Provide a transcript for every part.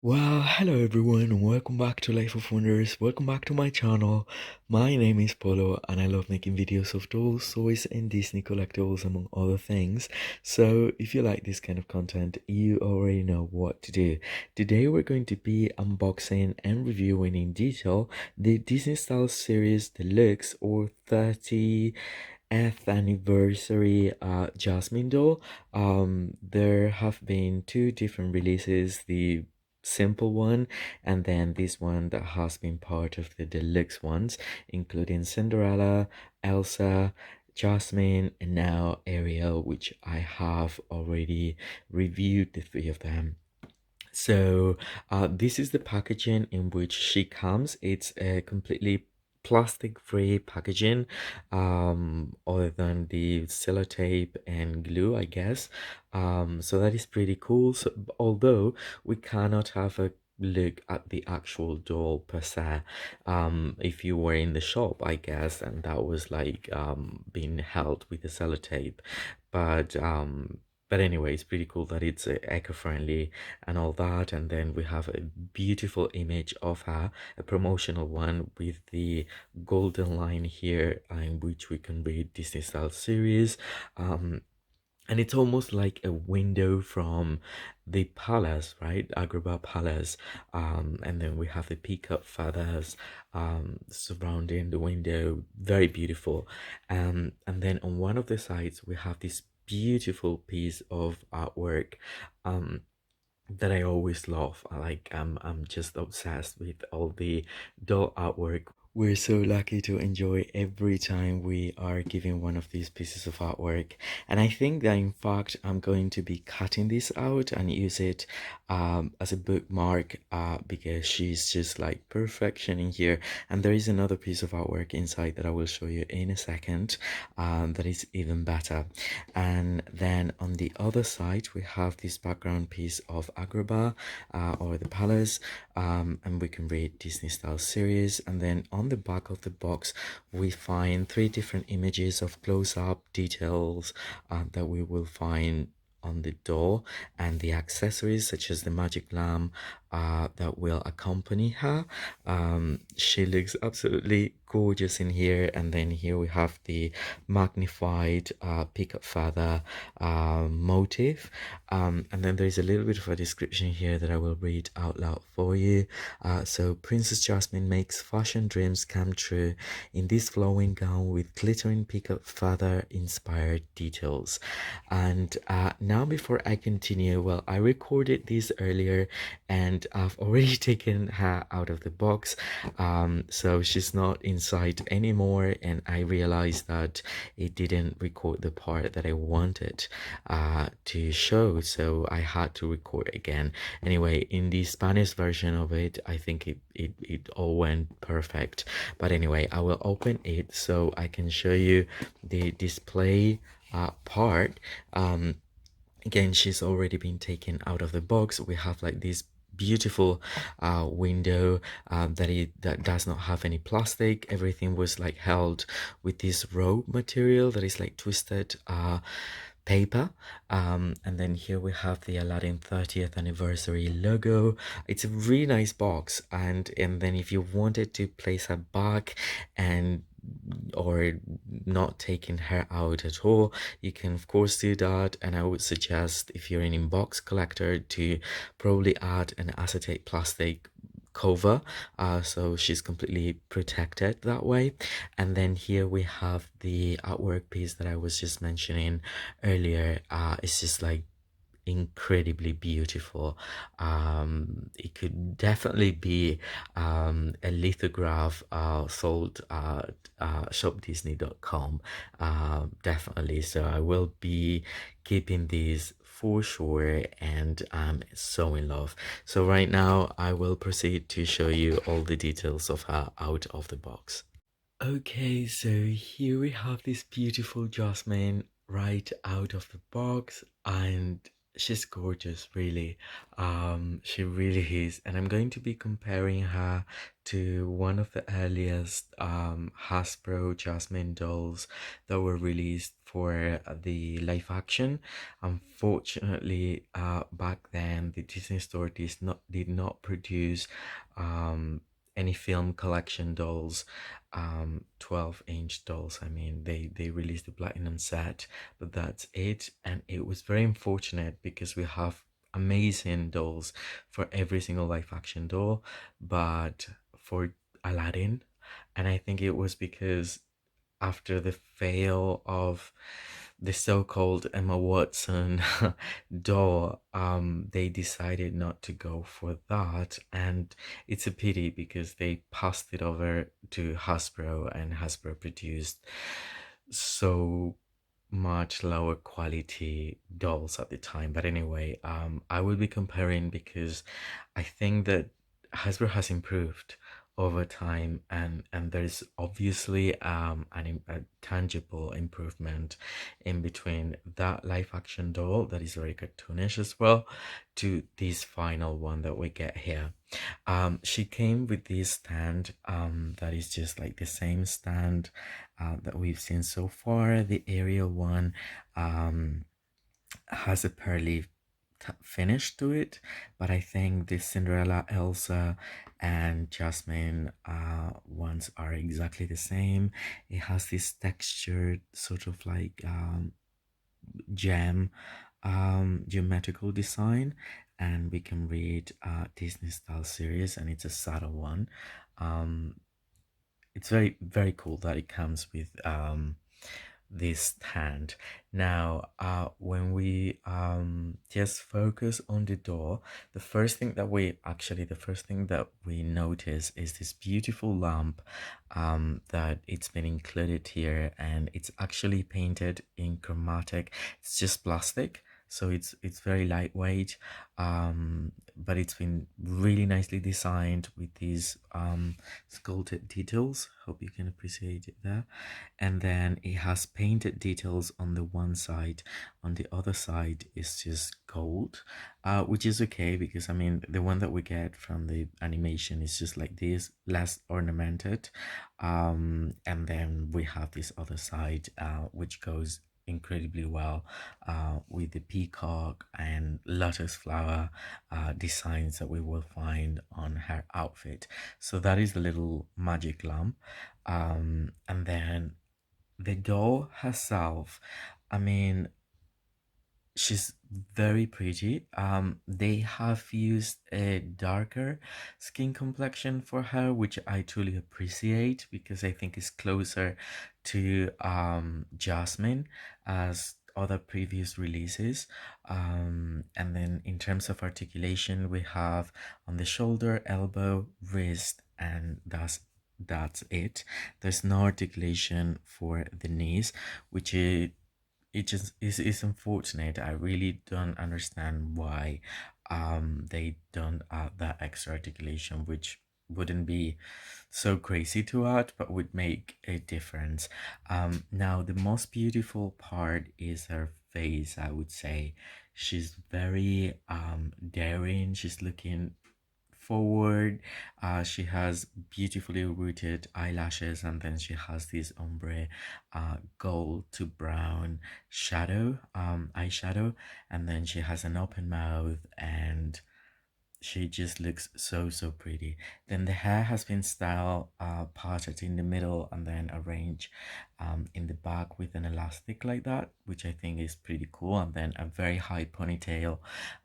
Well, hello everyone, and welcome back to Life of Wonders. Welcome back to my channel. My name is Polo, and I love making videos of dolls, toys, and Disney collectibles, among other things. So, if you like this kind of content, you already know what to do. Today, we're going to be unboxing and reviewing in detail the Disney-Style series Deluxe or 30th anniversary Jasmine doll. There have been two different releases. The simple one and then this one that has been part of the deluxe ones, including Cinderella, Elsa, Jasmine, and now Ariel, which I have already reviewed the three of them. So this is the packaging in which she comes. It's a completely plastic free packaging, other than the sellotape and glue, I guess. So that is pretty cool. So although we cannot have a look at the actual doll per se, if you were in the shop, I guess, and that was like being held with the sellotape, but but anyway, it's pretty cool that it's eco-friendly and all that. And then we have a beautiful image of her, a promotional one with the golden line here, in which we can read Disney-Style series. And it's almost like a window from the palace, right? Agrabah Palace. And then we have the peacock feathers surrounding the window. Very beautiful. And then on one of the sides, we have this beautiful piece of artwork. That I always love. I'm just obsessed with all the doll artwork. We're so lucky to enjoy every time we are given one of these pieces of artwork. And I think that in fact I'm going to be cutting this out and use it as a bookmark, because she's just like perfection in here. And there is another piece of artwork inside that I will show you in a second, that is even better. And then on the other side we have this background piece of Agrabah, or the palace, and we can read Disney-Style series. And then on the back of the box we find three different images of close-up details that we will find on the door, and the accessories such as the magic lamp that will accompany her. She looks absolutely gorgeous in here. And then here we have the magnified peacock feather motif. And then there is a little bit of a description here that I will read out loud for you. So Princess Jasmine makes fashion dreams come true in this flowing gown with glittering peacock feather inspired details. And now before I continue, well, I recorded this earlier and I've already taken her out of the box, so she's not inside anymore, and I realized that it didn't record the part that I wanted to show, so I had to record again. Anyway, in the Spanish version of it, I think it all went perfect. But anyway, I will open it so I can show you the display part. Again, she's already been taken out of the box. We have like this beautiful window that does not have any plastic. Everything was like held with this rope material that is like twisted paper. And then here we have the Aladdin 30th anniversary logo. It's a really nice box. And then if you wanted to place her back and or not taking her out at all, you can of course do that. And I would suggest, if you're an inbox collector, to probably add an acetate plastic cover, so she's completely protected that way. And then here we have the artwork piece that I was just mentioning earlier. It's just like incredibly beautiful. It could definitely be a lithograph sold at shopdisney.com, definitely. So I will be keeping these for sure, and I'm so in love. So right now I will proceed to show you all the details of her out of the box. Okay, so here we have this beautiful Jasmine right out of the box, and She's gorgeous, really. She really is. And I'm going to be comparing her to one of the earliest Hasbro Jasmine dolls that were released for the live action. Unfortunately, back then the Disney Store did not produce um any film collection dolls, 12-inch dolls. I mean, they released the platinum set, but that's it. And it was very unfortunate because we have amazing dolls for every single live action doll, but for Aladdin, and I think it was because after the fail of the so-called Emma Watson doll, they decided not to go for that, and it's a pity because they passed it over to Hasbro, and Hasbro produced so much lower quality dolls at the time. But anyway, I will be comparing because I think that Hasbro has improved over time, and there's obviously a tangible improvement in between that live action doll that is very cartoonish as well to this final one that we get here. She came with this stand that is just like the same stand that we've seen so far. The Ariel one has a pearly finish to it, but I think the Cinderella, Elsa, and Jasmine ones are exactly the same. It has this textured sort of like gem geometrical design, and we can read Disney-Style series, and it's a subtle one. um it's very very cool that it comes with this stand. Now, when we just focus on the door, the first thing that we notice is this beautiful lamp that it's been included here, and it's actually painted in chromatic. It's just plastic, so it's very lightweight, but it's been really nicely designed with these sculpted details. Hope you can appreciate it there. And then it has painted details on the one side. On the other side is just gold, which is okay because I mean the one that we get from the animation is just like this, less ornamented. And then we have this other side, which goes incredibly well with the peacock and lotus flower designs that we will find on her outfit. So that is the little magic lamp. And then the doll herself, I mean, she's very pretty. They have used a darker skin complexion for her, which I truly appreciate because I think it's closer to Jasmine as other previous releases. And then in terms of articulation, we have on the shoulder, elbow, wrist, and that's it. There's no articulation for the knees, which it just is unfortunate. I really don't understand why they don't add that extra articulation, which wouldn't be so crazy to add, but would make a difference. Now the most beautiful part is her face, I would say. She's very daring. She's looking forward. She has beautifully rooted eyelashes, and then she has this ombre gold to brown shadow, eyeshadow, and then she has an open mouth, and she just looks so pretty. Then the hair has been styled, parted in the middle and then arranged in the back with an elastic like that, which I think is pretty cool. And then a very high ponytail,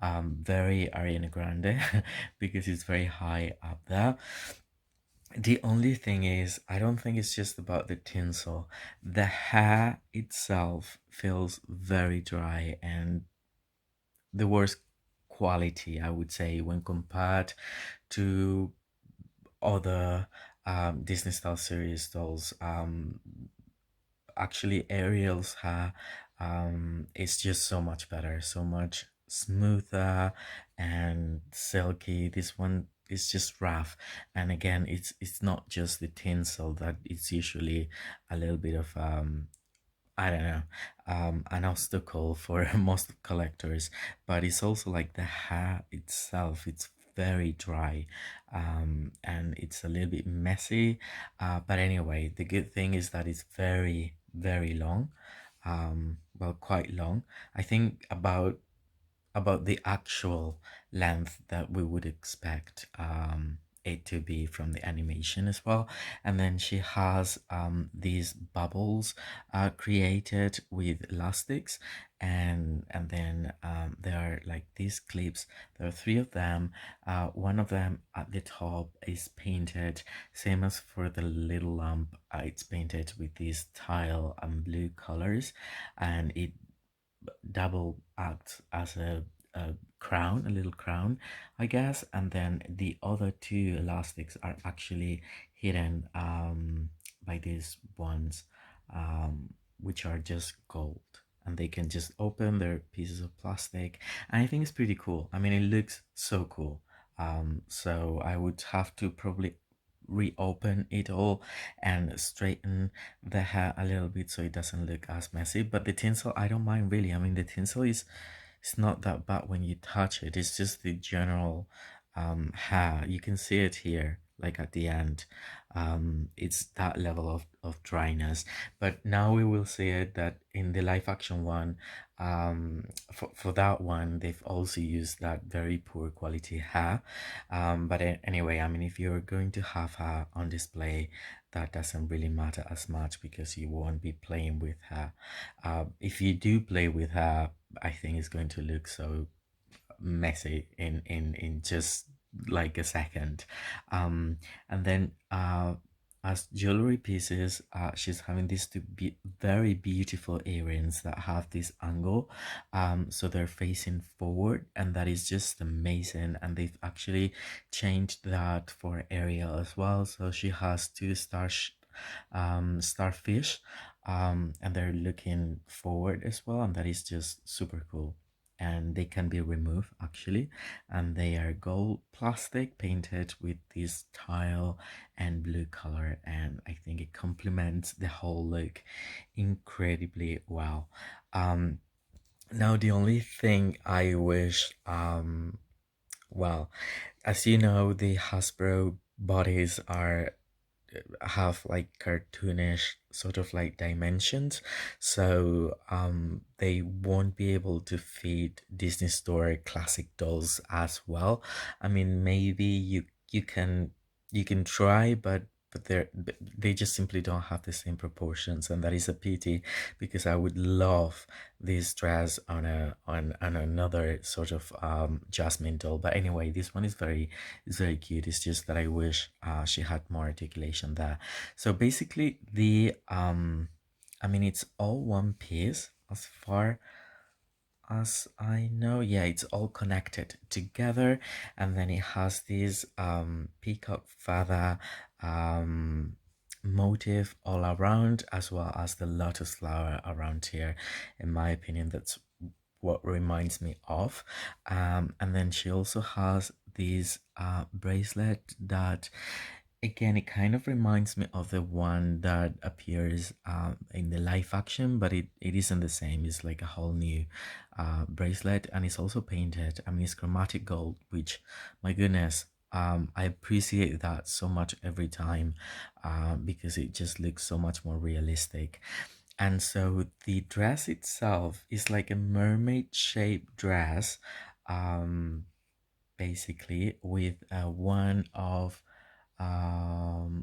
very Ariana Grande because it's very high up there. The only thing is, I don't think it's just about the tinsel. The hair itself feels very dry and the worst quality, I would say, when compared to other Disney-Style series dolls. Actually, Ariel's hair is just so much better, so much smoother and silky. This one is just rough, and again, it's not just the tinsel that it's usually a little bit of I don't know, an obstacle for most collectors, but it's also like the hair itself, it's very dry, and it's a little bit messy. But anyway, the good thing is that it's very, very long, well, quite long. I think about the actual length that we would expect it to be from the animation as well. And then she has these bubbles created with elastics, and then there are like these clips. There are three of them. One of them at the top is painted same as for the little lamp. It's painted with these tile and blue colors, and it double act as a crown, a little crown, I guess. And then the other two elastics are actually hidden by these ones, which are just gold. And they can just open their pieces of plastic. And I think it's pretty cool. I mean, it looks so cool. So I would have to probably reopen it all and straighten the hair a little bit so it doesn't look as messy. But the tinsel, I don't mind really. I mean, the tinsel is it's not that bad when you touch it. It's just the general hair. You can see it here, like at the end. It's that level of dryness. But now we will see it that in the live action one, for that one, they've also used that very poor quality hair. But anyway, I mean, if you're going to have her on display, that doesn't really matter as much because you won't be playing with her. If you do play with her, I think it's going to look so messy in just like a second. And then as jewelry pieces, she's having these two very beautiful earrings that have this angle, so they're facing forward, and that is just amazing. And they've actually changed that for Ariel as well, so she has two starfish, and they're looking forward as well, and that is just super cool. And they can be removed actually, and they are gold plastic painted with this tile and blue color, and I think it complements the whole look incredibly well. Now the only thing I wish, well, as you know, the Hasbro bodies are have like cartoonish sort of like dimensions, so they won't be able to fit Disney Store classic dolls as well. I mean, maybe you can try, but they just simply don't have the same proportions, and that is a pity because I would love this dress on another sort of Jasmine doll. But anyway, this one is very cute. It's just that I wish she had more articulation there. So basically, I mean, it's all one piece as far as I know. Yeah, it's all connected together, and then it has this peacock feather motif all around, as well as the lotus flower around here. In my opinion, that's what reminds me of. And then she also has this bracelet that, again, it kind of reminds me of the one that appears in the live action, but it isn't the same. It's like a whole new bracelet, and it's also painted. I mean, it's chromatic gold, which, my goodness, I appreciate that so much every time because it just looks so much more realistic. And so the dress itself is like a mermaid shaped dress, um, basically with one of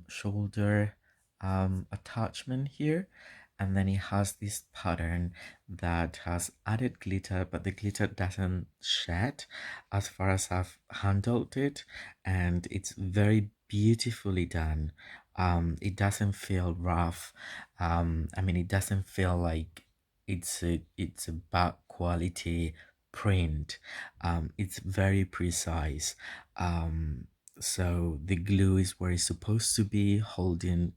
shoulder attachment here, and then it has this pattern that has added glitter, but the glitter doesn't shed as far as I've handled it, and it's very beautifully done. It doesn't feel rough. I mean, it doesn't feel like it's a bad quality print. It's very precise. So the glue is where it's supposed to be, holding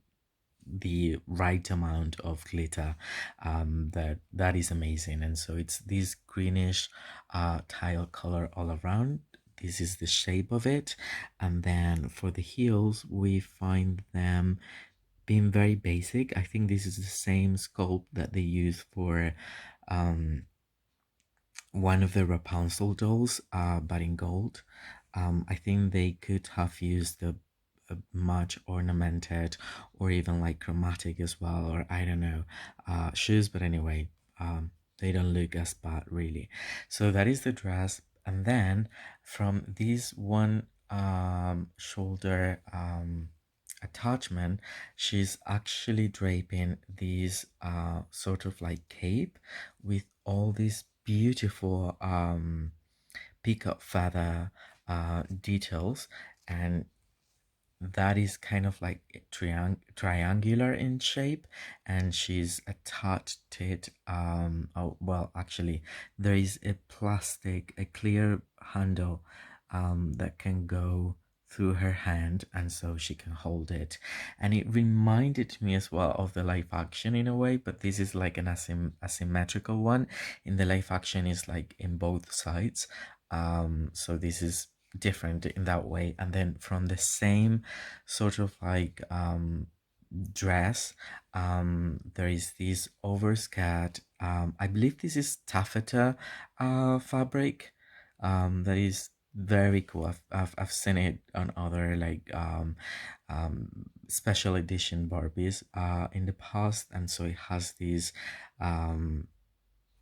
the right amount of glitter. That is amazing. And so it's this greenish tile color all around. This is the shape of it. And then for the heels, we find them being very basic. I think this is the same sculpt that they use for um, one of the Rapunzel dolls, but in gold. I think they could have used a much ornamented or even like chromatic as well, or I don't know, shoes. But anyway, they don't look as bad really. So that is the dress, and then from this one shoulder attachment, she's actually draping this sort of like cape with all these beautiful peacock feather details, and that is kind of like triangular in shape, and she's attached it oh well, actually there is a clear handle that can go through her hand, and so she can hold it. And it reminded me as well of the live action in a way, but this is like an asymmetrical one. In the live action is like in both sides, so this is different in that way. And then from the same sort of like dress, there is this overskirt. I believe this is taffeta fabric, that is very cool. I've seen it on other like special edition Barbies in the past, and so it has these um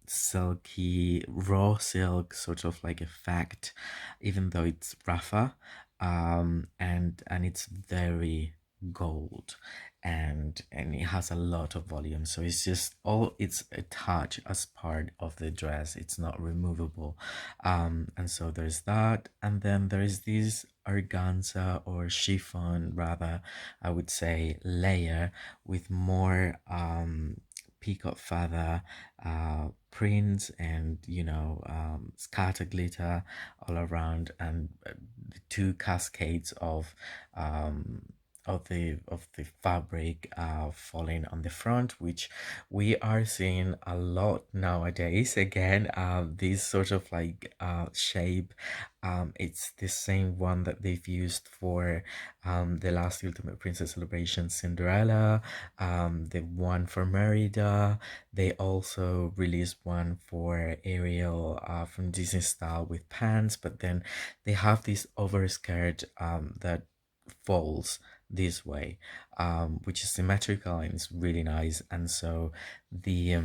silky raw silk sort of like effect, even though it's rougher, and it's very gold, and it has a lot of volume, so it's just all it's attached as part of the dress, it's not removable. And so there's that, and then there's this organza or chiffon rather, I would say, layer with more peacock feather prints, and scatter glitter all around, and the two cascades um, of the fabric falling on the front, which we are seeing a lot nowadays. Again, this sort of like shape, it's the same one that they've used for the last Ultimate Princess Celebration Cinderella, the one for Merida. They also released one for Ariel from Disney-Style with pants, but then they have this overskirt that falls this way, which is symmetrical and it's really nice. And so the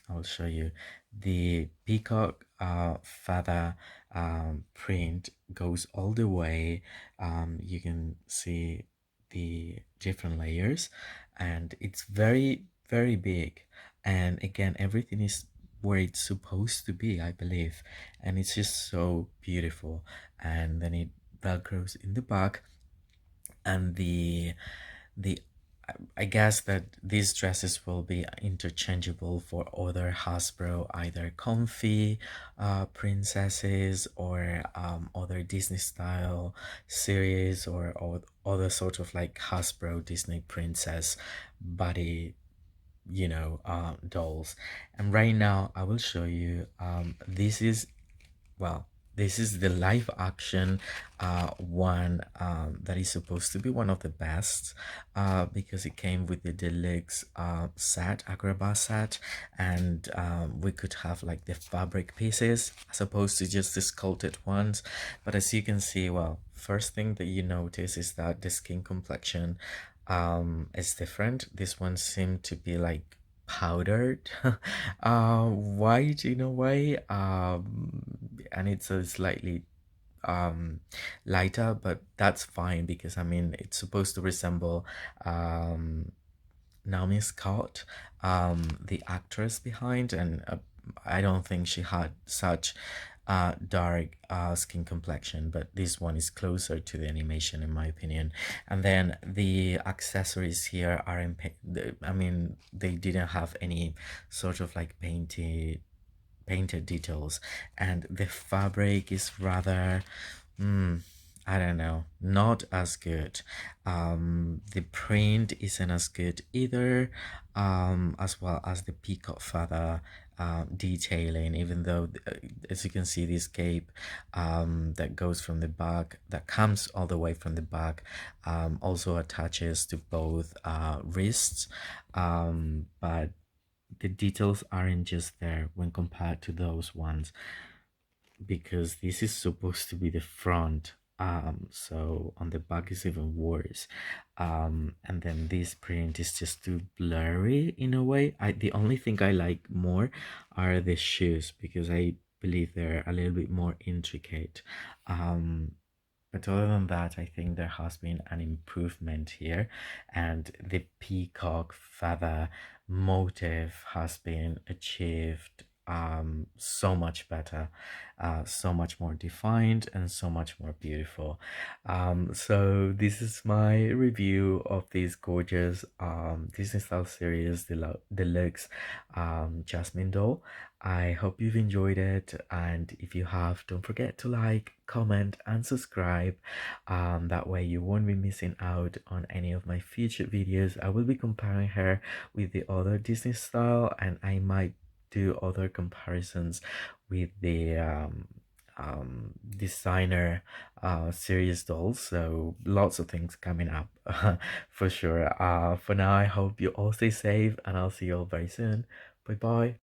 I'll show you the peacock feather print goes all the way. You can see the different layers, and it's very big. And again, everything is where it's supposed to be, I believe, and it's just so beautiful. And then it velcros in the back, and the I guess that these dresses will be interchangeable for other Hasbro, either comfy princesses, or other Disney-Style series, or other sort of like Hasbro Disney princess body, dolls. And right now I will show you, this is, well, this is the live action one, that is supposed to be one of the best, because it came with the deluxe set, Agrabah set, and we could have like the fabric pieces as opposed to just the sculpted ones. But as you can see, well, first thing that you notice is that the skin complexion is different. This one seemed to be like powdered white in a way, and it's a slightly lighter, but that's fine because I mean it's supposed to resemble Naomi Scott, the actress behind, and I don't think she had such dark skin complexion, but this one is closer to the animation in my opinion. And then the accessories here are I mean, they didn't have any sort of like painted details, and the fabric is rather I don't know, not as good. The print isn't as good either, as well as the peacock feather detailing, even though, as you can see, this cape that goes from the back, that comes all the way from the back, also attaches to both wrists, but the details aren't just there when compared to those ones, because this is supposed to be the front, so on the back is even worse, and then this print is just too blurry in a way. The only thing I like more are the shoes, because I believe they're a little bit more intricate, but other than that, I think there has been an improvement here, and the peacock feather motif has been achieved so much better, so much more defined, and so much more beautiful. So this is my review of this gorgeous Disney-Style series deluxe Jasmine doll. I hope you've enjoyed it, and if you have, don't forget to like, comment, and subscribe. That way you won't be missing out on any of my future videos. I will be comparing her with the other Disney style, and I might do other comparisons with the designer series dolls. So lots of things coming up for sure. For now, I hope you all stay safe, and I'll see you all very soon. Bye bye.